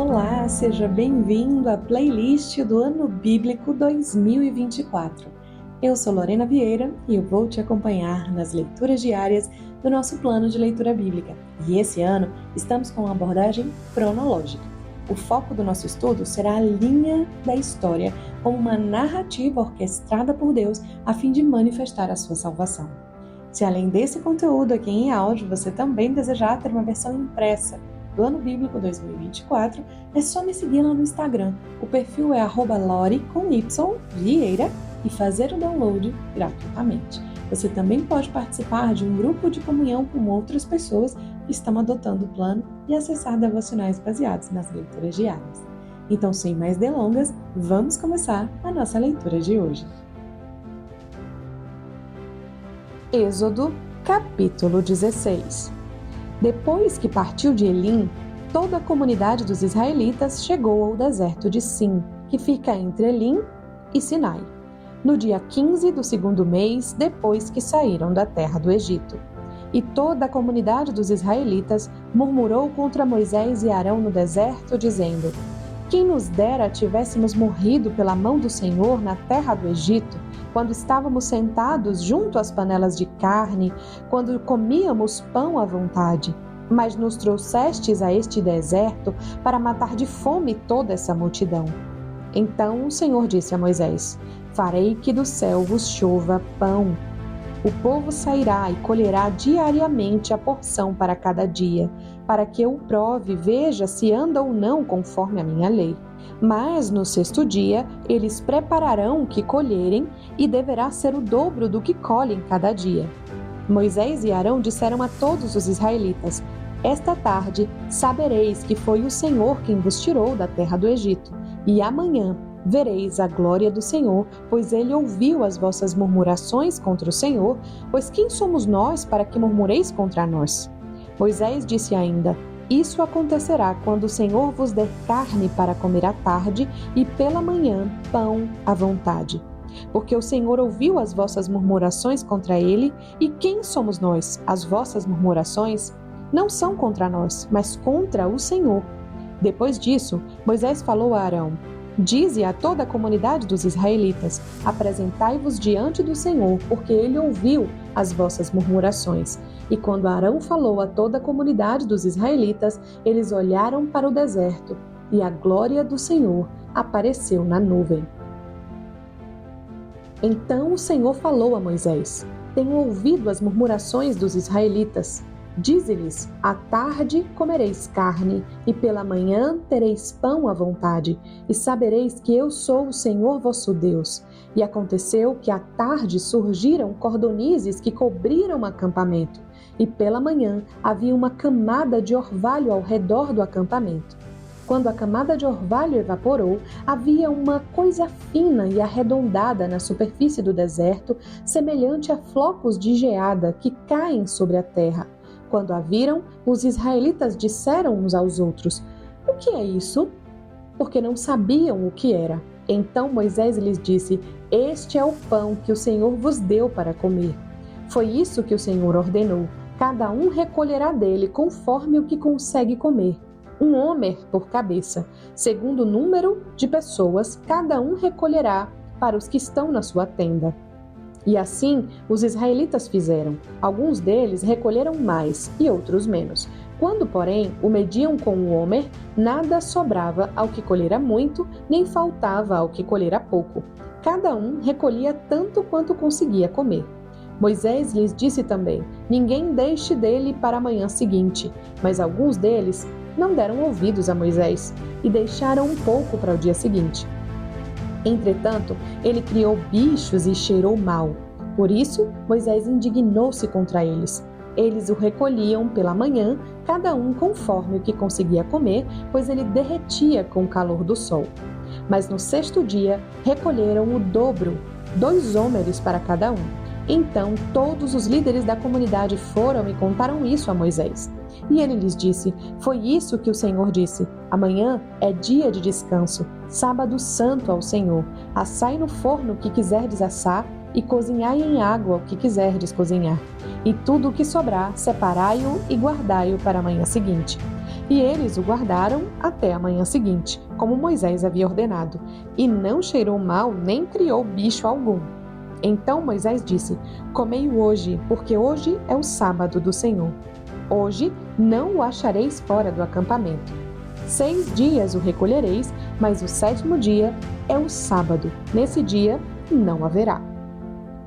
Olá, seja bem-vindo à playlist do Ano Bíblico 2024. Eu sou Lorena Vieira e eu vou te acompanhar nas leituras diárias do nosso plano de leitura bíblica. E esse ano estamos com uma abordagem cronológica. O foco do nosso estudo será a linha da história como uma narrativa orquestrada por Deus a fim de manifestar a sua salvação. Se além desse conteúdo aqui em áudio você também desejar ter uma versão impressa do Ano Bíblico 2024, é só me seguir lá no Instagram. O perfil é @lori_vieira e fazer o download gratuitamente. Você também pode participar de um grupo de comunhão com outras pessoas que estão adotando o plano e acessar devocionais baseados nas leituras diárias. Então, sem mais delongas, vamos começar a nossa leitura de hoje. Êxodo, capítulo 16. Depois que partiu de Elim, toda a comunidade dos israelitas chegou ao deserto de Sim, que fica entre Elim e Sinai, no dia 15 do segundo mês depois que saíram da terra do Egito. E toda a comunidade dos israelitas murmurou contra Moisés e Arão no deserto, dizendo: Quem nos dera tivéssemos morrido pela mão do Senhor na terra do Egito, quando estávamos sentados junto às panelas de carne, quando comíamos pão à vontade. Mas nos trouxestes a este deserto para matar de fome toda essa multidão. Então o Senhor disse a Moisés: Farei que do céu vos chova pão. O povo sairá e colherá diariamente a porção para cada dia, para que eu prove e veja se anda ou não conforme a minha lei. Mas no sexto dia eles prepararão o que colherem e deverá ser o dobro do que colhem cada dia. Moisés e Arão disseram a todos os israelitas: Esta tarde sabereis que foi o Senhor quem vos tirou da terra do Egito, e amanhã vereis a glória do Senhor, pois ele ouviu as vossas murmurações contra o Senhor, pois quem somos nós para que murmureis contra nós? Moisés disse ainda: Isso acontecerá quando o Senhor vos der carne para comer à tarde e pela manhã pão à vontade. Porque o Senhor ouviu as vossas murmurações contra ele, e quem somos nós? As vossas murmurações não são contra nós, mas contra o Senhor. Depois disso, Moisés falou a Arão: Dize a toda a comunidade dos israelitas: Apresentai-vos diante do Senhor, porque ele ouviu as vossas murmurações. E quando Arão falou a toda a comunidade dos israelitas, eles olharam para o deserto, e a glória do Senhor apareceu na nuvem. Então o Senhor falou a Moisés: Tenho ouvido as murmurações dos israelitas. Dize-lhes: À tarde comereis carne, e pela manhã tereis pão à vontade, e sabereis que eu sou o Senhor vosso Deus. E aconteceu que à tarde surgiram cordonizes que cobriram o acampamento, e pela manhã havia uma camada de orvalho ao redor do acampamento. Quando a camada de orvalho evaporou, havia uma coisa fina e arredondada na superfície do deserto, semelhante a flocos de geada que caem sobre a terra. Quando a viram, os israelitas disseram uns aos outros: O que é isso? Porque não sabiam o que era. Então Moisés lhes disse: Este é o pão que o Senhor vos deu para comer. Foi isso que o Senhor ordenou: Cada um recolherá dele conforme o que consegue comer. Um homer por cabeça. Segundo o número de pessoas, cada um recolherá para os que estão na sua tenda. E assim os israelitas fizeram. Alguns deles recolheram mais e outros menos. Quando, porém, o mediam com o homer, nada sobrava ao que colhera muito, nem faltava ao que colhera pouco. Cada um recolhia tanto quanto conseguia comer. Moisés lhes disse também: Ninguém deixe dele para a manhã seguinte. Mas alguns deles não deram ouvidos a Moisés e deixaram um pouco para o dia seguinte. Entretanto, ele criou bichos e cheirou mal. Por isso, Moisés indignou-se contra eles. Eles o recolhiam pela manhã, cada um conforme o que conseguia comer, pois ele derretia com o calor do sol. Mas no sexto dia, recolheram o dobro, 2 hómeres para cada um. Então todos os líderes da comunidade foram e contaram isso a Moisés. E ele lhes disse: Foi isso que o Senhor disse: Amanhã é dia de descanso, sábado santo ao Senhor. Assai no forno o que quiserdes assar, e cozinhai em água o que quiserdes cozinhar. E tudo o que sobrar, separai-o e guardai-o para a manhã seguinte. E eles o guardaram até a manhã seguinte, como Moisés havia ordenado, e não cheirou mal nem criou bicho algum. Então Moisés disse: Comei-o hoje, porque hoje é o sábado do Senhor. Hoje não o achareis fora do acampamento. 6 dias o recolhereis, mas o 7º dia é o sábado. Nesse dia não haverá.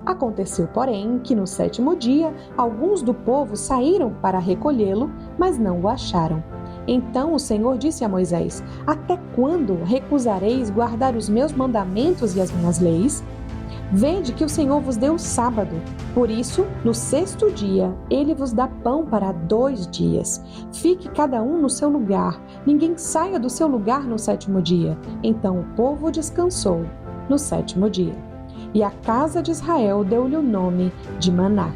Aconteceu, porém, que no 7º dia alguns do povo saíram para recolhê-lo, mas não o acharam. Então o Senhor disse a Moisés: Até quando recusareis guardar os meus mandamentos e as minhas leis? Vede que o Senhor vos deu o sábado. Por isso, no 6º dia, ele vos dá pão para 2 dias. Fique cada um no seu lugar. Ninguém saia do seu lugar no 7º dia. Então o povo descansou no 7º dia. E a casa de Israel deu-lhe o nome de Maná.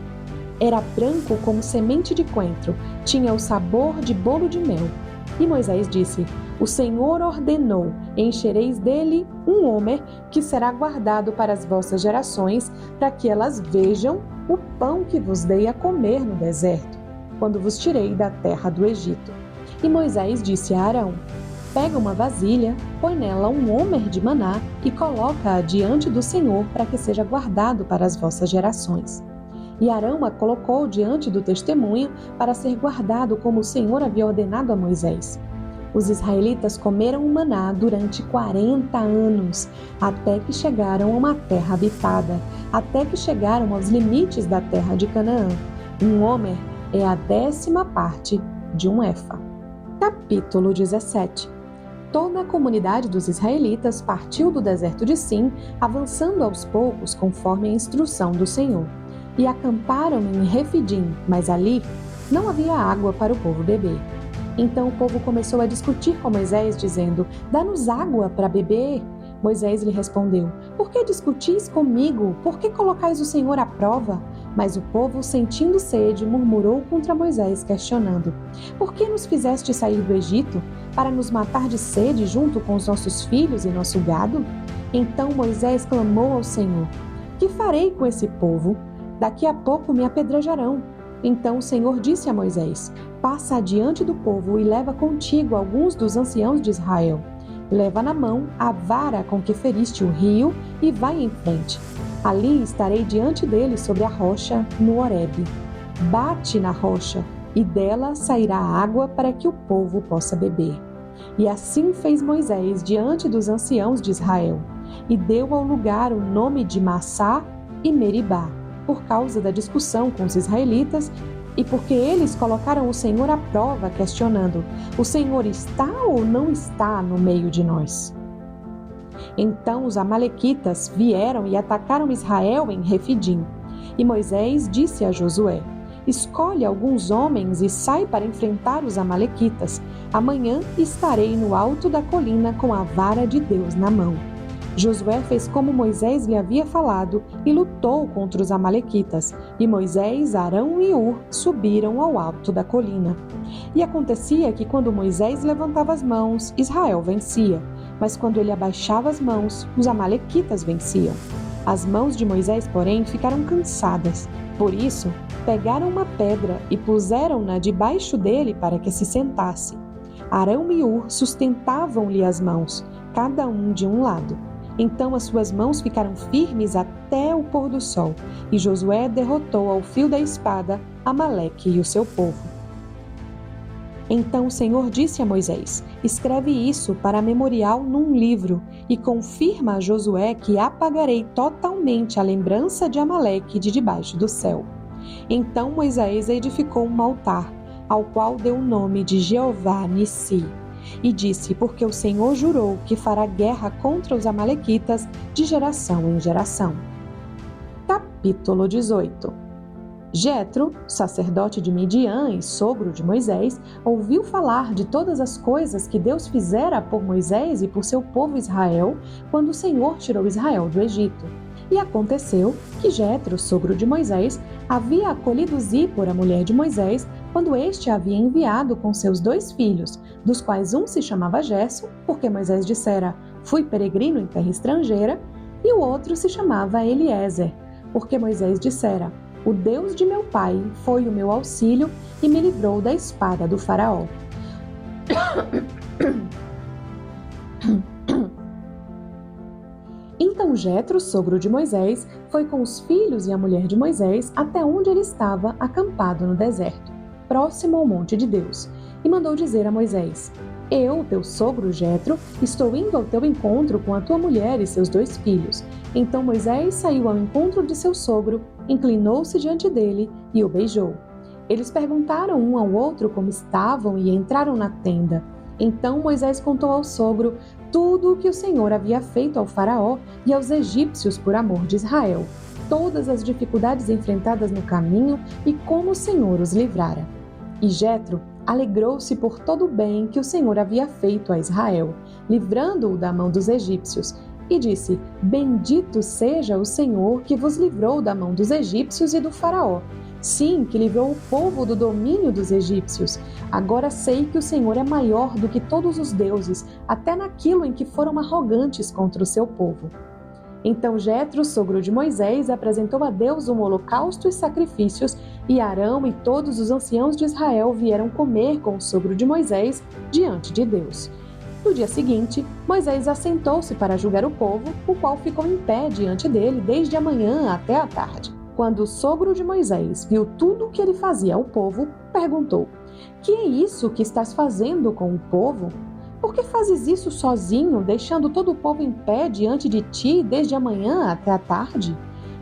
Era branco como semente de coentro, tinha o sabor de bolo de mel. E Moisés disse: O Senhor ordenou: enchereis dele um homer que será guardado para as vossas gerações, para que elas vejam o pão que vos dei a comer no deserto, quando vos tirei da terra do Egito. E Moisés disse a Arão: Pega uma vasilha, põe nela um homer de maná e coloca-a diante do Senhor para que seja guardado para as vossas gerações. E Arão a colocou diante do testemunho para ser guardado como o Senhor havia ordenado a Moisés. Os israelitas comeram o maná durante 40 anos, até que chegaram a uma terra habitada, até que chegaram aos limites da terra de Canaã. Um homer é a 10ª parte de um efa. Capítulo 17. Toda a comunidade dos israelitas partiu do deserto de Sim, avançando aos poucos conforme a instrução do Senhor. E acamparam em Refidim, mas ali não havia água para o povo beber. Então o povo começou a discutir com Moisés, dizendo: Dá-nos água para beber. Moisés lhe respondeu: Por que discutis comigo? Por que colocais o Senhor à prova? Mas o povo, sentindo sede, murmurou contra Moisés, questionando: Por que nos fizeste sair do Egito? Para nos matar de sede junto com os nossos filhos e nosso gado? Então Moisés clamou ao Senhor: Que farei com esse povo? Daqui a pouco me apedrejarão. Então o Senhor disse a Moisés: Passa adiante do povo e leva contigo alguns dos anciãos de Israel. Leva na mão a vara com que feriste o rio e vai em frente. Ali estarei diante dele sobre a rocha no Horebe. Bate na rocha e dela sairá água para que o povo possa beber. E assim fez Moisés diante dos anciãos de Israel, e deu ao lugar o nome de Massá e Meribá, por causa da discussão com os israelitas e porque eles colocaram o Senhor à prova, questionando: O Senhor está ou não está no meio de nós? Então os amalequitas vieram e atacaram Israel em Refidim. E Moisés disse a Josué: Escolhe alguns homens e sai para enfrentar os amalequitas. Amanhã estarei no alto da colina com a vara de Deus na mão. Josué fez como Moisés lhe havia falado e lutou contra os amalequitas. E Moisés, Arão e Hur subiram ao alto da colina. E acontecia que quando Moisés levantava as mãos, Israel vencia. Mas quando ele abaixava as mãos, os amalequitas venciam. As mãos de Moisés, porém, ficaram cansadas. Por isso, pegaram uma pedra e puseram-na debaixo dele para que se sentasse. Arão e Hur sustentavam-lhe as mãos, cada um de um lado. Então as suas mãos ficaram firmes até o pôr do sol, e Josué derrotou ao fio da espada Amaleque e o seu povo. Então o Senhor disse a Moisés: Escreve isso para memorial num livro, e confirma a Josué que apagarei totalmente a lembrança de Amaleque de debaixo do céu. Então Moisés edificou um altar, ao qual deu o nome de Jeová Nissi. E disse: Porque o Senhor jurou que fará guerra contra os amalequitas de geração em geração. Capítulo 18. Jetro, sacerdote de Midian e sogro de Moisés, ouviu falar de todas as coisas que Deus fizera por Moisés e por seu povo Israel, quando o Senhor tirou Israel do Egito. E aconteceu que Jetro, sogro de Moisés, havia acolhido Zípora, mulher de Moisés, quando este a havia enviado com seus 2 filhos, dos quais um se chamava Gerson, porque Moisés dissera: Fui peregrino em terra estrangeira, e o outro se chamava Eliezer, porque Moisés dissera: O Deus de meu pai foi o meu auxílio e me livrou da espada do faraó. Então Jetro, sogro de Moisés, foi com os filhos e a mulher de Moisés até onde ele estava acampado no deserto, próximo ao monte de Deus, e mandou dizer a Moisés: Eu, teu sogro Jetro, estou indo ao teu encontro com a tua mulher e seus 2 filhos. Então Moisés saiu ao encontro de seu sogro, inclinou-se diante dele e o beijou. Eles perguntaram um ao outro como estavam e entraram na tenda. Então Moisés contou ao sogro tudo o que o Senhor havia feito ao faraó e aos egípcios por amor de Israel, todas as dificuldades enfrentadas no caminho e como o Senhor os livrara. E Jetro alegrou-se por todo o bem que o Senhor havia feito a Israel, livrando-o da mão dos egípcios, e disse: Bendito seja o Senhor que vos livrou da mão dos egípcios e do faraó. Sim, que livrou o povo do domínio dos egípcios. Agora sei que o Senhor é maior do que todos os deuses, até naquilo em que foram arrogantes contra o seu povo. Então Jetro, sogro de Moisés, apresentou a Deus um holocausto e sacrifícios, e Arão e todos os anciãos de Israel vieram comer com o sogro de Moisés diante de Deus. No dia seguinte, Moisés assentou-se para julgar o povo, o qual ficou em pé diante dele desde a manhã até a tarde. Quando o sogro de Moisés viu tudo o que ele fazia ao povo, perguntou: Que é isso que estás fazendo com o povo? Por que fazes isso sozinho, deixando todo o povo em pé diante de ti desde a manhã até a tarde?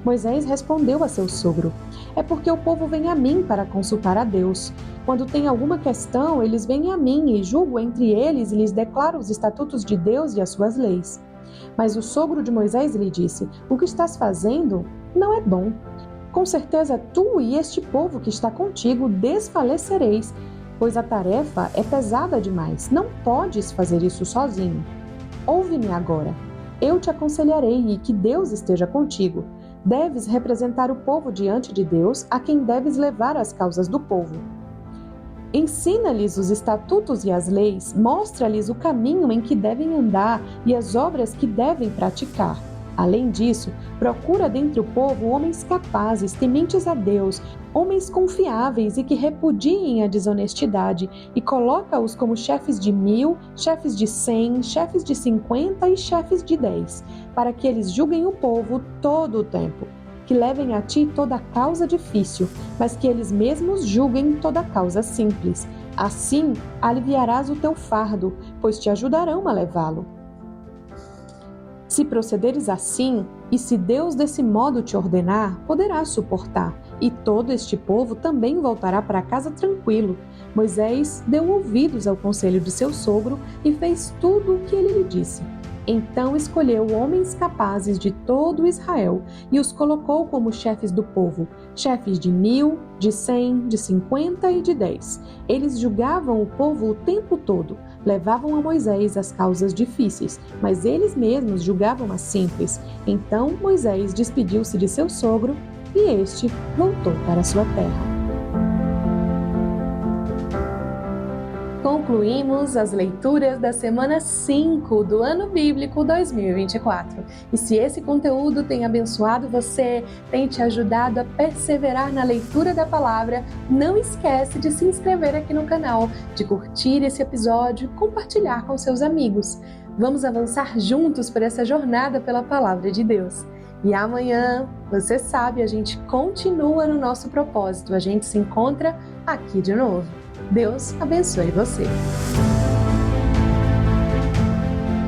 Moisés respondeu a seu sogro: É porque o povo vem a mim para consultar a Deus. Quando tem alguma questão, eles vêm a mim e julgo entre eles e lhes declaro os estatutos de Deus e as suas leis. Mas o sogro de Moisés lhe disse: O que estás fazendo não é bom. Com certeza tu e este povo que está contigo desfalecereis, pois a tarefa é pesada demais. Não podes fazer isso sozinho. Ouve-me agora. Eu te aconselharei e que Deus esteja contigo. Deves representar o povo diante de Deus, a quem deves levar as causas do povo. Ensina-lhes os estatutos e as leis, mostra-lhes o caminho em que devem andar e as obras que devem praticar. Além disso, procura dentre o povo homens capazes, tementes a Deus, homens confiáveis e que repudiem a desonestidade, e coloca-os como chefes de 1000, chefes de 100, chefes de 50 e chefes de 10, para que eles julguem o povo todo o tempo. Que levem a ti toda causa difícil, mas que eles mesmos julguem toda causa simples. Assim, aliviarás o teu fardo, pois te ajudarão a levá-lo. Se procederes assim, e se Deus desse modo te ordenar, poderás suportar, e todo este povo também voltará para casa tranquilo. Moisés deu ouvidos ao conselho de seu sogro e fez tudo o que ele lhe disse. Então escolheu homens capazes de todo Israel e os colocou como chefes do povo, chefes de 1000, de 100, de 50 e de 10. Eles julgavam o povo o tempo todo, levavam a Moisés as causas difíceis, mas eles mesmos julgavam as simples. Então Moisés despediu-se de seu sogro e este voltou para sua terra. Concluímos as leituras da semana 5 do ano bíblico 2024. E se esse conteúdo tem abençoado você, tem te ajudado a perseverar na leitura da palavra, não esquece de se inscrever aqui no canal, de curtir esse episódio e compartilhar com seus amigos. Vamos avançar juntos por essa jornada pela palavra de Deus. E amanhã, você sabe, a gente continua no nosso propósito, a gente se encontra aqui de novo. Deus abençoe você.